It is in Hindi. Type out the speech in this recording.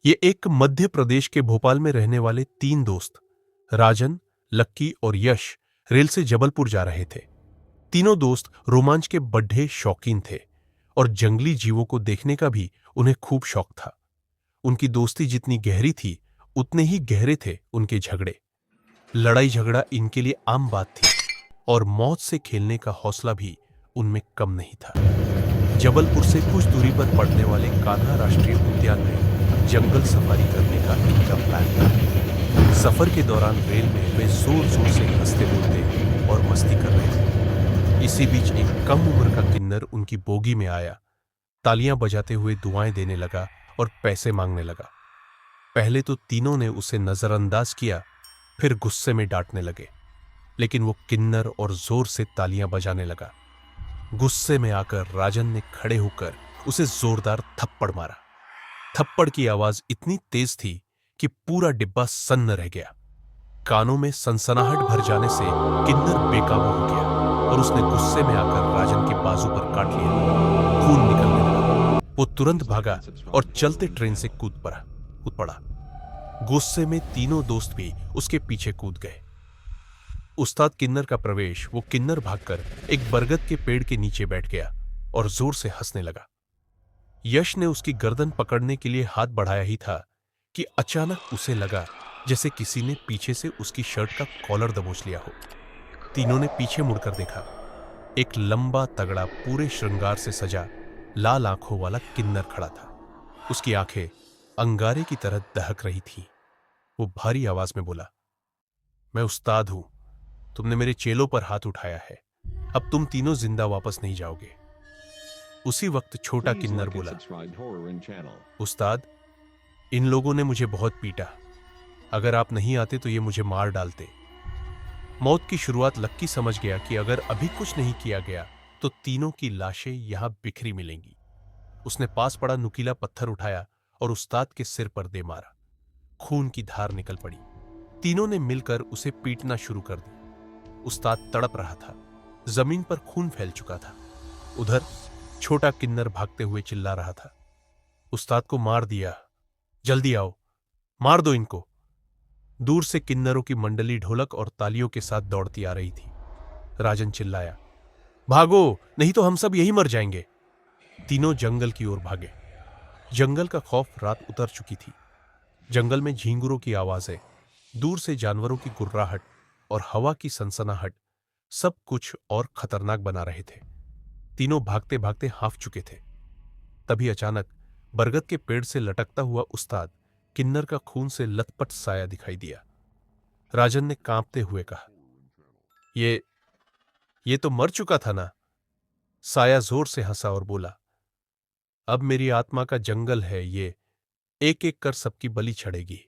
ये एक मध्य प्रदेश के भोपाल में रहने वाले तीन दोस्त राजन, लक्की और यश रेल से जबलपुर जा रहे थे। तीनों दोस्त रोमांच के बड्ढे शौकीन थे और जंगली जीवों को देखने का भी उन्हें खूब शौक था। उनकी दोस्ती जितनी गहरी थी, उतने ही गहरे थे उनके झगड़े। लड़ाई झगड़ा इनके लिए आम बात थी और मौत से खेलने का हौसला भी उनमें कम नहीं था। जबलपुर से कुछ दूरी पर पड़ने वाले कान्हा राष्ट्रीय उद्यान में जंगल सफारी करने का इनका प्लान था। सफर के दौरान रेल में वे जोर जोर से हंसते बोलते और मस्ती कर रहे थे। इसी बीच एक कम उम्र का किन्नर उनकी बोगी में आया, तालियां बजाते हुए दुआएं देने लगा और पैसे मांगने लगा। पहले तो तीनों ने उसे नजरअंदाज किया, फिर गुस्से में डांटने लगे, लेकिन वो किन्नर और जोर से तालियां बजाने लगा। गुस्से में आकर राजन ने खड़े होकर उसे जोरदार थप्पड़ मारा। थप्पड़ की आवाज इतनी तेज थी कि पूरा डिब्बा सन्न रह गया। कानों में सनसनाहट भर जाने से किन्नर बेकाबू हो गया और उसने गुस्से में आकर राजन के बाजू पर काट लिया। खून निकलने लगा। वो तुरंत भागा और चलते ट्रेन से कूद पड़ा। गुस्से में तीनों दोस्त भी उसके पीछे कूद गए। उस्ताद किन्नर का प्रवेश वो किन्नर भागकर एक बरगद के पेड़ के नीचे बैठ गया और जोर से हंसने लगा। यश ने उसकी गर्दन पकड़ने के लिए हाथ बढ़ाया ही था कि अचानक उसे लगा जैसे किसी ने पीछे से उसकी शर्ट का कॉलर दबोच लिया हो। तीनों ने पीछे मुड़कर देखा। एक लंबा तगड़ा पूरे श्रृंगार से सजा लाल आंखों वाला किन्नर खड़ा था। उसकी आंखें अंगारे की तरह दहक रही थीं। वो भारी आवाज में बोला, मैं उस्ताद हूं। तुमने मेरे चेलों पर हाथ उठाया है। अब तुम तीनों जिंदा वापस नहीं जाओगे। उसी वक्त छोटा किन्नर बोला, उस्ताद, इन लोगों ने मुझे बहुत पीटा। अगर आप नहीं आते तो ये मुझे मार डालते। मौत की शुरुआत लक्की समझ गया कि अगर अभी कुछ नहीं किया गया तो तीनों की लाशें यहां बिखरी मिलेंगी। उसने पास पड़ा नुकीला पत्थर उठाया और उस्ताद के सिर पर दे मारा। खून की धार निकल पड़ी। तीनों ने मिलकर उसे पीटना शुरू कर दी। उस्ताद तड़प रहा था। जमीन पर खून फैल चुका था। उधर छोटा किन्नर भागते हुए चिल्ला रहा था, उस्ताद को मार दिया, जल्दी आओ, मार दो इनको। दूर से किन्नरों की मंडली ढोलक और तालियों के साथ दौड़ती आ रही थी। राजन चिल्लाया, भागो, नहीं तो हम सब यही मर जाएंगे। तीनों जंगल की ओर भागे। जंगल का खौफ रात उतर चुकी थी। जंगल में झींगुरों की आवाजें, दूर से जानवरों की गुर्राहट और हवा की सनसनाहट सब कुछ और खतरनाक बना रहे थे। तीनों भागते भागते हांफ चुके थे। तभी अचानक बरगद के पेड़ से लटकता हुआ उस्ताद किन्नर का खून से लथपथ साया दिखाई दिया। राजन ने कांपते हुए कहा, ये तो मर चुका था ना। साया जोर से हंसा और बोला, अब मेरी आत्मा का जंगल है, ये एक एक कर सबकी बलि चढ़ेगी।